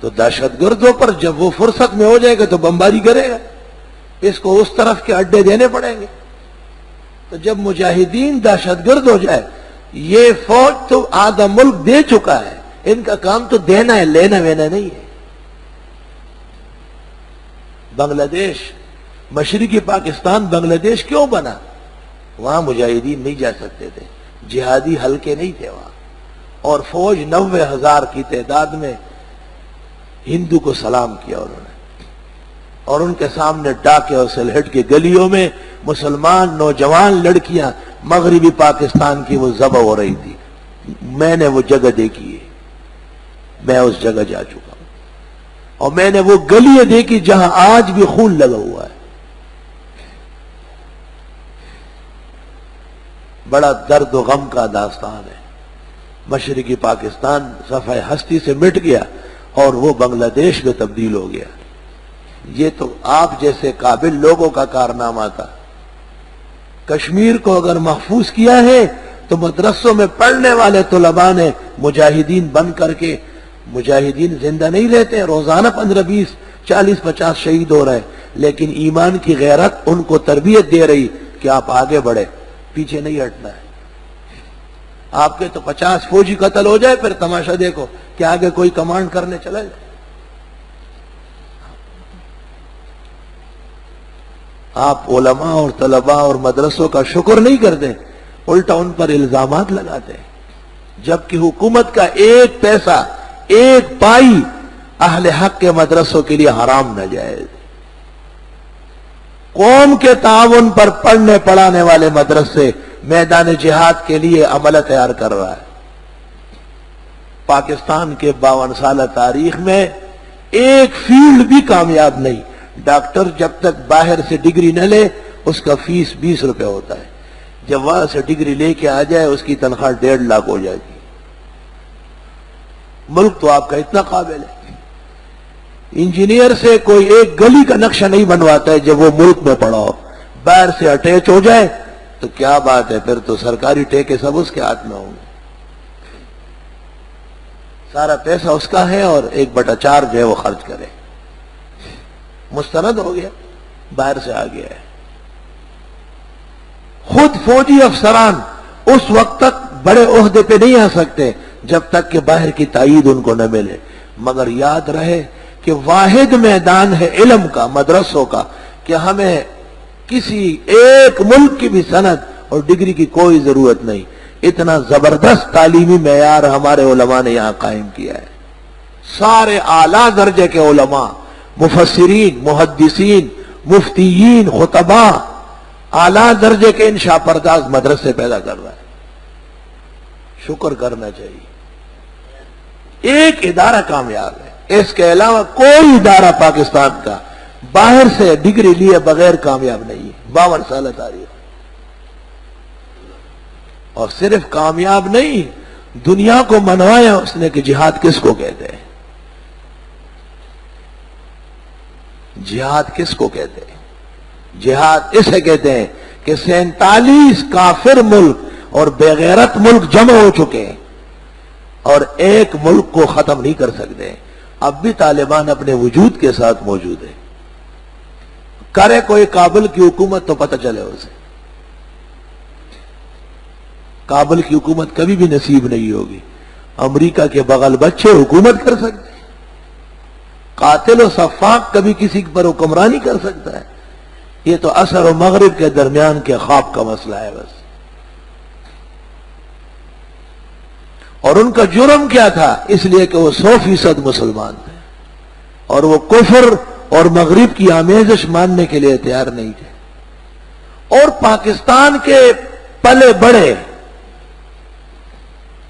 تو دہشت گردوں پر جب وہ فرصت میں ہو جائے گا تو بمباری کرے گا، اس کو اس طرف کے اڈے دینے پڑیں گے۔ تو جب مجاہدین دہشت گرد ہو جائے، یہ فوج تو آدھا ملک دے چکا ہے، ان کا کام تو دینا ہے، لینا وینا نہیں ہے۔ بنگلہ دیش، مشرقی پاکستان بنگلہ دیش کیوں بنا؟ وہاں مجاہدین نہیں جا سکتے تھے، جہادی حلقے نہیں تھے وہاں، اور فوج 90,000 کی تعداد میں ہندو کو سلام کیا انہوں نے، اور ان کے سامنے ڈاکے اور سلہٹ کے گلیوں میں مسلمان نوجوان لڑکیاں مغربی پاکستان کی وہ ذبح ہو رہی تھی۔ میں نے وہ جگہ دیکھی ہے، میں اس جگہ جا چکا ہوں، اور میں نے وہ گلیاں دیکھی جہاں آج بھی خون لگا ہوا ہے۔ بڑا درد و غم کا داستان ہے۔ مشرقی پاکستان صفحہ ہستی سے مٹ گیا اور وہ بنگلہ دیش میں تبدیل ہو گیا۔ یہ تو آپ جیسے قابل لوگوں کا کارنامہ تھا۔ کشمیر کو اگر محفوظ کیا ہے تو مدرسوں میں پڑھنے والے طلباء نے مجاہدین بن کر کے، مجاہدین زندہ نہیں رہتے، روزانہ 15، 20، 40، 50 شہید ہو رہے، لیکن ایمان کی غیرت ان کو تربیت دے رہی کہ آپ آگے بڑھے، پیچھے نہیں ہٹنا ہے۔ آپ کے تو 50 فوجی قتل ہو جائے، پھر تماشا دیکھو کہ آگے کوئی کمانڈ کرنے چلا جائے۔ آپ علماء اور طلباء اور مدرسوں کا شکر نہیں کرتے، الٹا ان پر الزامات لگاتے ہیں، جبکہ حکومت کا ایک پیسہ، ایک پائی اہل حق کے مدرسوں کے لیے حرام ناجائز۔ قوم کے تعاون پر پڑھنے پڑھانے والے مدرسے میدان جہاد کے لیے عملہ تیار کر رہا ہے۔ پاکستان کے 52 سالہ تاریخ میں ایک فیلڈ بھی کامیاب نہیں۔ ڈاکٹر جب تک باہر سے ڈگری نہ لے اس کا فیس 20 روپے ہوتا ہے، جب وہاں سے ڈگری لے کے آ جائے اس کی تنخواہ 1.5 لاکھ ہو جائے گی۔ ملک تو آپ کا اتنا قابل ہے، انجینئر سے کوئی ایک گلی کا نقشہ نہیں بنواتا ہے جب وہ ملک میں پڑا ہو، باہر سے اٹیچ ہو جائے تو کیا بات ہے، پھر تو سرکاری ٹھیکے سب اس کے ہاتھ میں ہوں گے، سارا پیسہ اس کا ہے اور 1/4 جو ہے وہ خرچ کرے، مستند ہو گیا، باہر سے آ گیا ہے۔ خود فوجی افسران اس وقت تک بڑے عہدے پہ نہیں آ سکتے جب تک کہ باہر کی تائید ان کو نہ ملے، مگر یاد رہے کہ واحد میدان ہے علم کا، مدرسوں کا، کہ ہمیں کسی ایک ملک کی بھی سند اور ڈگری کی کوئی ضرورت نہیں۔ اتنا زبردست تعلیمی معیار ہمارے علماء نے یہاں قائم کیا ہے۔ سارے اعلیٰ درجے کے علماء، مفسرین، محدثین، مفتیین، خطباء، اعلیٰ درجے کے انشاء پرداز مدرسے پیدا کر رہا ہے۔ شکر کرنا چاہیے۔ ایک ادارہ کامیاب ہے، اس کے علاوہ کوئی ادارہ پاکستان کا باہر سے ڈگری لیے بغیر کامیاب نہیں ہے۔ 52 سالہ تاریخ، اور صرف کامیاب نہیں، دنیا کو منوایا اس نے کہ جہاد کس کو کہتے ہیں، جہاد کس کو کہتے ہیں؟ جہاد اسے کہتے ہیں کہ 47 کافر ملک اور بے غیرت ملک جمع ہو چکے ہیں اور ایک ملک کو ختم نہیں کر سکتے۔ اب بھی طالبان اپنے وجود کے ساتھ موجود ہے، کرے کوئی کابل کی حکومت تو پتہ چلے اسے، کابل کی حکومت کبھی بھی نصیب نہیں ہوگی۔ امریکہ کے بغل بچے حکومت کر سکتے ہیں، قاتل و سفاک کبھی کسی پر حکمرانی کر سکتا ہے؟ یہ تو عصر و مغرب کے درمیان کے خواب کا مسئلہ ہے بس۔ اور ان کا جرم کیا تھا؟ اس لیے کہ وہ 100% مسلمان تھے اور وہ کفر اور مغرب کی آمیزش ماننے کے لیے تیار نہیں تھے۔ اور پاکستان کے پلے بڑے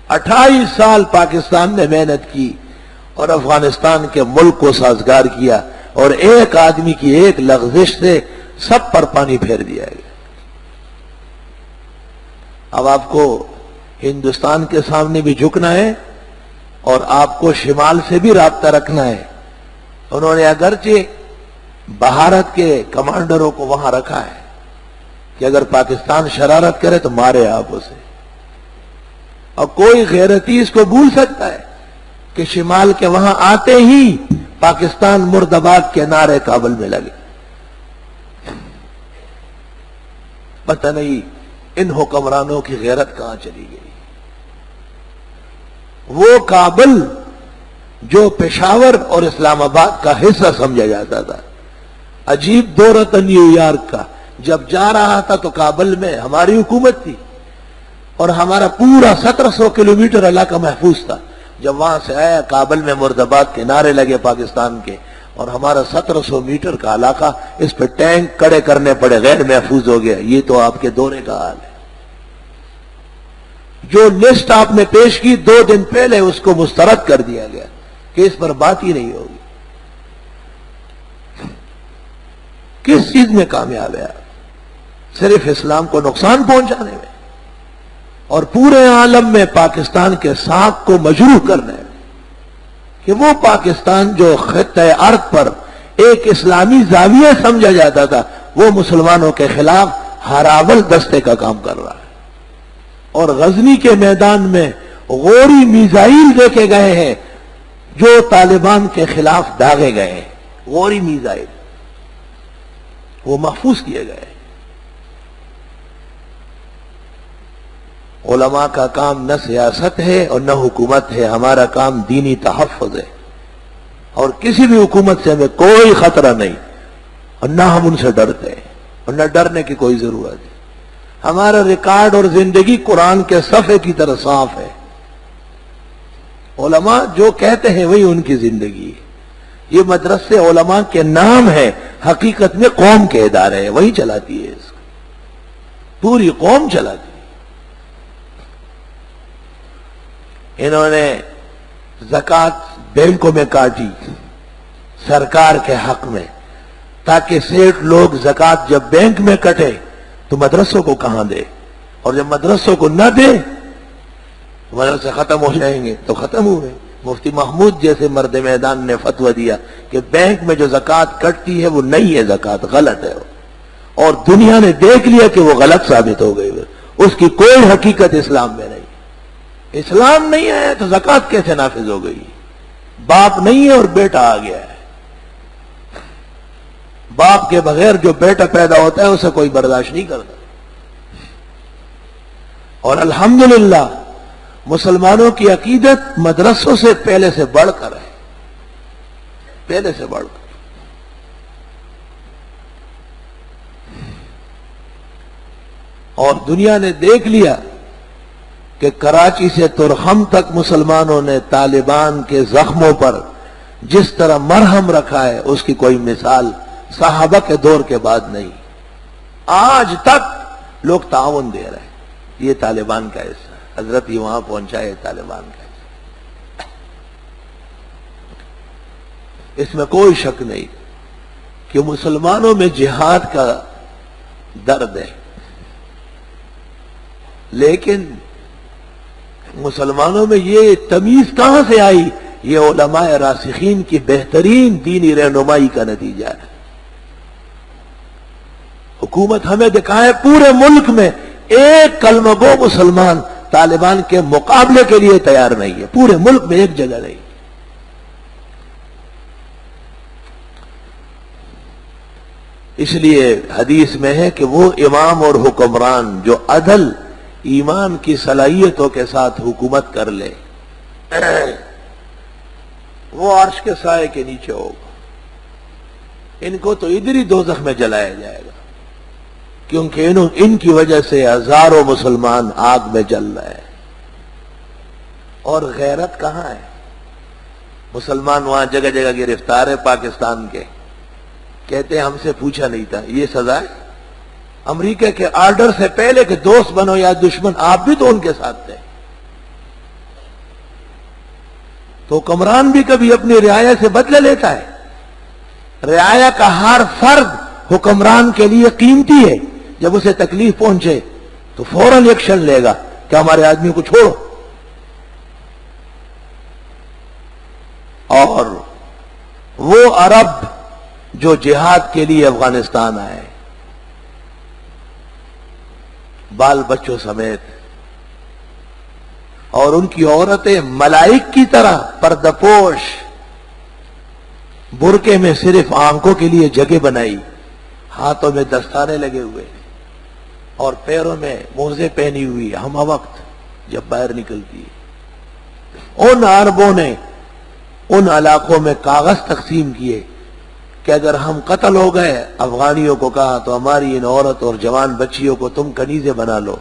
28 سال پاکستان نے محنت کی اور افغانستان کے ملک کو سازگار کیا، اور ایک آدمی کی ایک لغزش سے سب پر پانی پھیر دیا گیا۔ اب آپ کو ہندوستان کے سامنے بھی جھکنا ہے اور آپ کو شمال سے بھی رابطہ رکھنا ہے۔ انہوں نے اگرچہ بھارت کے کمانڈروں کو وہاں رکھا ہے کہ اگر پاکستان شرارت کرے تو مارے آپ اسے، اور کوئی غیرتی اس کو بھول سکتا ہے کہ شمال کے وہاں آتے ہی پاکستان مرد آباد کے نعرے کابل میں لگے. پتہ نہیں ان حکمرانوں کی غیرت کہاں چلی گئی. وہ کابل جو پشاور اور اسلام آباد کا حصہ سمجھا جاتا تھا، عجیب دور تھا نیو یارک کا. جب جا رہا تھا تو کابل میں ہماری حکومت تھی اور ہمارا پورا 1700 کلومیٹر علاقہ محفوظ تھا. جب وہاں سے آیا کابل میں مرد آباد کے نعرے لگے پاکستان کے، اور ہمارا 1700 میٹر کا علاقہ اس پہ ٹینک کڑے کرنے پڑے، غیر محفوظ ہو گیا. یہ تو آپ کے دورے کا حال ہے. جو لسٹ آپ نے پیش کی 2 دن پہلے اس کو مسترد کر دیا گیا کہ اس پر بات ہی نہیں ہوگی. کس چیز میں کامیاب ہے آپ؟ صرف اسلام کو نقصان پہنچانے میں اور پورے عالم میں پاکستان کے ساکھ کو مجروح کرنے میں، کہ وہ پاکستان جو خطہ ارض پر ایک اسلامی زاویہ سمجھا جاتا تھا، وہ مسلمانوں کے خلاف ہراول دستے کا کام کر رہا ہے. اور غزنی کے میدان میں غوری میزائل دیکھے گئے ہیں جو طالبان کے خلاف داغے گئے ہیں. غوری میزائل وہ محفوظ کیے گئے. علماء کا کام نہ سیاست ہے اور نہ حکومت ہے، ہمارا کام دینی تحفظ ہے. اور کسی بھی حکومت سے ہمیں کوئی خطرہ نہیں اور نہ ہم ان سے ڈرتے ہیں اور نہ ڈرنے کی کوئی ضرورت ہے. ہمارا ریکارڈ اور زندگی قرآن کے صفحے کی طرح صاف ہے. علماء جو کہتے ہیں وہی ان کی زندگی ہے. یہ مدرسے علماء کے نام ہے، حقیقت میں قوم کے ادارے ہیں، وہی چلاتی ہے اس کو. پوری قوم چلاتی ہے. انہوں نے زکوٰۃ بینکوں میں کاٹی سرکار کے حق میں، تاکہ سیٹھ لوگ زکوٰۃ جب بینک میں کٹے تو مدرسوں کو کہاں دے، اور جب مدرسوں کو نہ دے مدرسے ختم ہو جائیں گے. تو ختم ہوئے. مفتی محمود جیسے مرد میدان نے فتویٰ دیا کہ بینک میں جو زکوٰۃ کٹتی ہے وہ نہیں ہے، زکوٰۃ غلط ہے. اور دنیا نے دیکھ لیا کہ وہ غلط ثابت ہو گئی. اس کی کوئی حقیقت اسلام میں نہیں. اسلام نہیں ہے تو زکوٰۃ کیسے نافذ ہو گئی؟ باپ نہیں ہے اور بیٹا آ گیا ہے. باپ کے بغیر جو بیٹا پیدا ہوتا ہے اسے کوئی برداشت نہیں کرتا. اور الحمدللہ مسلمانوں کی عقیدت مدرسوں سے پہلے سے بڑھ کر ہے، پہلے سے بڑھ کر. اور دنیا نے دیکھ لیا کہ کراچی سے ترخم تک مسلمانوں نے طالبان کے زخموں پر جس طرح مرہم رکھا ہے اس کی کوئی مثال صحابہ کے دور کے بعد نہیں. آج تک لوگ تعاون دے رہے ہیں. یہ طالبان کا حصہ، حضرت ہی وہاں پہنچائے طالبان کا حصہ. اس میں کوئی شک نہیں کہ مسلمانوں میں جہاد کا درد ہے، لیکن مسلمانوں میں یہ تمیز کہاں سے آئی؟ یہ علماء راسخین کی بہترین دینی رہنمائی کا نتیجہ ہے. حکومت ہمیں دکھائے پورے ملک میں ایک کلمہ گو مسلمان طالبان کے مقابلے کے لیے تیار نہیں ہے. پورے ملک میں ایک جگہ نہیں. اس لیے حدیث میں ہے کہ وہ امام اور حکمران جو عدل ایمان کی صلاحیتوں کے ساتھ حکومت کر لے وہ عرش کے سائے کے نیچے ہوگا. ان کو تو ادھر ہی دوزخ میں جلایا جائے گا، کیونکہ ان کی وجہ سے ہزاروں مسلمان آگ میں جل رہے ہیں. اور غیرت کہاں ہے؟ مسلمان وہاں جگہ جگہ گرفتار ہے پاکستان کے، کہتے ہیں ہم سے پوچھا نہیں تھا. یہ سزا ہے امریکہ کے آرڈر سے پہلے کہ دوست بنو یا دشمن، آپ بھی تو ان کے ساتھ تھے. تو حکمران بھی کبھی اپنی رعایا سے بدلہ لیتا ہے. رعایا کا ہر فرد حکمران کے لیے قیمتی ہے. جب اسے تکلیف پہنچے تو فوراً ایکشن لے گا کہ ہمارے آدمی کو چھوڑو. اور وہ عرب جو جہاد کے لیے افغانستان آئے بال بچوں سمیت، اور ان کی عورتیں ملائک کی طرح پردپوش، برقعے میں صرف آنکھوں کے لیے جگہ بنائی، ہاتھوں میں دستانے لگے ہوئے اور پیروں میں موزے پہنی ہوئی، ہم وقت جب باہر نکلتی ہے۔ ان عربوں نے ان علاقوں میں کاغذ تقسیم کیے کہ اگر ہم قتل ہو گئے، افغانیوں کو کہا تو ہماری ان عورت اور جوان بچیوں کو تم کنیزیں بنا لو،